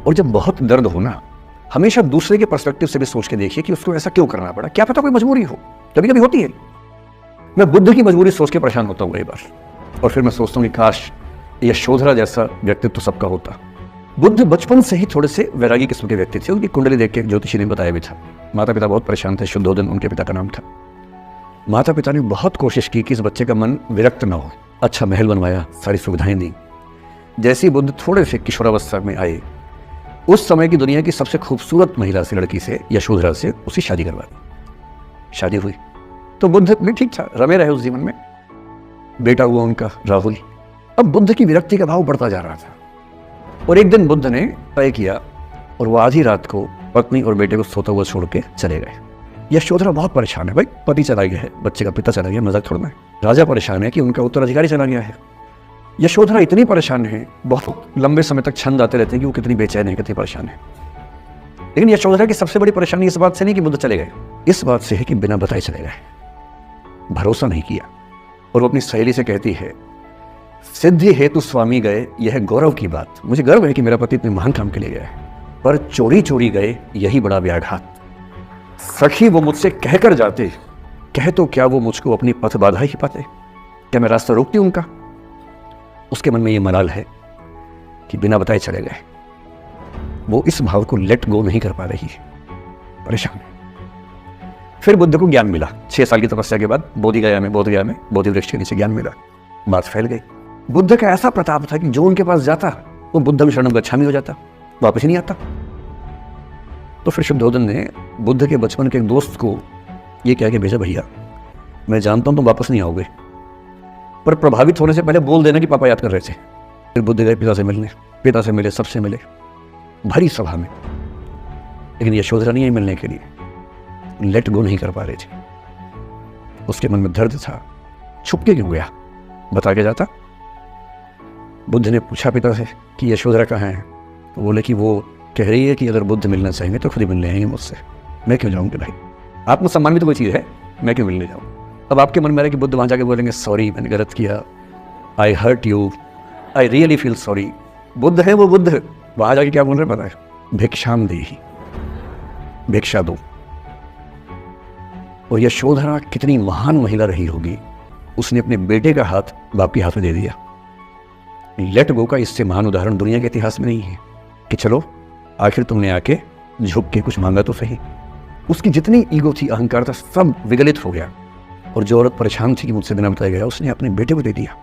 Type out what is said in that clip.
और जब बहुत दर्द हो ना, हमेशा दूसरे के पर्सपेक्टिव से भी सोच के देखिए कि उसको ऐसा क्यों करना पड़ा, क्या पता कोई मजबूरी हो, कभी कभी होती है। मैं बुद्ध की मजबूरी सोच के परेशान होता हूँ कई बार, और फिर मैं सोचता हूँ कि काश यशोधरा जैसा व्यक्तित्व सबका होता। बुद्ध बचपन से ही थोड़े से वैरागी किस्म के व्यक्ति थे। उनकी कुंडली देख के ज्योतिषी ने बताया भी था। माता पिता बहुत परेशान थे। शुद्धोदन उनके पिता का नाम था। माता पिता ने बहुत कोशिश की कि इस बच्चे का मन विरक्त न हो। अच्छा महल बनवाया, सारी सुविधाएं दी। जैसे ही बुद्ध थोड़े से किशोरावस्था में आए, उस समय की दुनिया की सबसे खूबसूरत महिला से, लड़की से, यशोधरा से उसकी शादी करवा दी। शादी हुई तो बुद्ध भी ठीक था, रमे रहे उस जीवन में। बेटा हुआ उनका राहुल। अब बुद्ध की विरक्ति का भाव बढ़ता जा रहा था, और एक दिन बुद्ध ने तय किया और वो आधी रात को पत्नी और बेटे को सोता हुआ छोड़ के चले गए। यशोधरा बहुत परेशान है। भाई पति चला गया है, बच्चे का पिता चला गया, मजाक थोड़ा है। राजा परेशान है कि उनका उत्तराधिकारी चला गया है। यशोधरा इतनी परेशान है, बहुत लंबे समय तक छंद आते रहते हैं कि वो कितनी बेचैन है, कितनी परेशान है। लेकिन यशोधरा की सबसे बड़ी परेशानी इस बात से नहीं कि बुद्ध चले गए, इस बात से है कि बिना बताए चले गए, भरोसा नहीं किया। और वो अपनी सहेली से कहती है, सिद्धि हेतु स्वामी गए, यह गौरव की बात। मुझे गर्व है कि मेरा पति इतने महान काम के लिए गया है, पर चोरी चोरी गए, यही बड़ा व्याघात। सखी वो मुझसे कहकर जाते, कह तो क्या वो मुझको अपनी पथ बाधा ही पाते, क्या मैं रास्ता रोकती उनका? उसके मन में ये मलाल है कि बिना बताए चले गए। वो इस भाव को लेट गो नहीं कर पा रही, परेशान है। फिर बुद्ध को ज्ञान मिला। 6 साल की तपस्या के बाद बोधगया में बोधि वृक्ष के नीचे ज्ञान मिला। बात फैल गई। बुद्ध का ऐसा प्रताप था कि जो उनके पास जाता वो बुद्धम शरणम गच्छामि हो जाता, वापस ही नहीं आता। तो फिर शुद्धोदन ने बुद्ध के बचपन के एक दोस्त को ये कह के भेजा, भैया मैं जानता हूं तुम वापस नहीं आओगे, पर प्रभावित होने से पहले बोल देना कि पापा याद कर रहे थे। फिर बुद्ध गए पिता से मिलने, पिता से मिले, सबसे मिले, भरी सभा में। लेकिन यशोधरा नहीं आई मिलने के लिए, लेट गो नहीं कर पा रहे थे। उसके मन में दर्द था। छुप के क्यों गया, बता के जाता। बुद्ध ने पूछा पिता से कि यशोधरा कहाँ है, तो बोले कि वो कह रही है कि अगर बुद्ध मिलना चाहेंगे तो खुद ही मिलने आएंगे मुझसे, मैं क्यों जाऊँगी भाई, आत्मसम्मान भी तो कोई चीज़ है, मैं क्यों मिलने जाऊँ। अब आपके मन में रहे कि बुद्ध वहाँ जाके बोलेंगे सॉरी मैंने गलत किया, I hurt you, I really feel sorry. बुद्ध है वो बुद्ध, वहाँ जाके क्या बोल रहे पता है, भिक्षाम देहि, भिक्षा दो। और यशोधरा कितनी महान महिला रही होगी, उसने अपने बेटे का हाथ बाप के हाथ में दे दिया। लेट गो का इससे महान उदाहरण दुनिया के इतिहास में नहीं है कि चलो आखिर तुमने आके झुक के कुछ मांगा तो सही। उसकी जितनी ईगो थी, अहंकार था, सब विगलित हो गया। और जो औरत परेशान थी कि मुझसे बिना बताया गया, उसने अपने बेटे को दे दिया।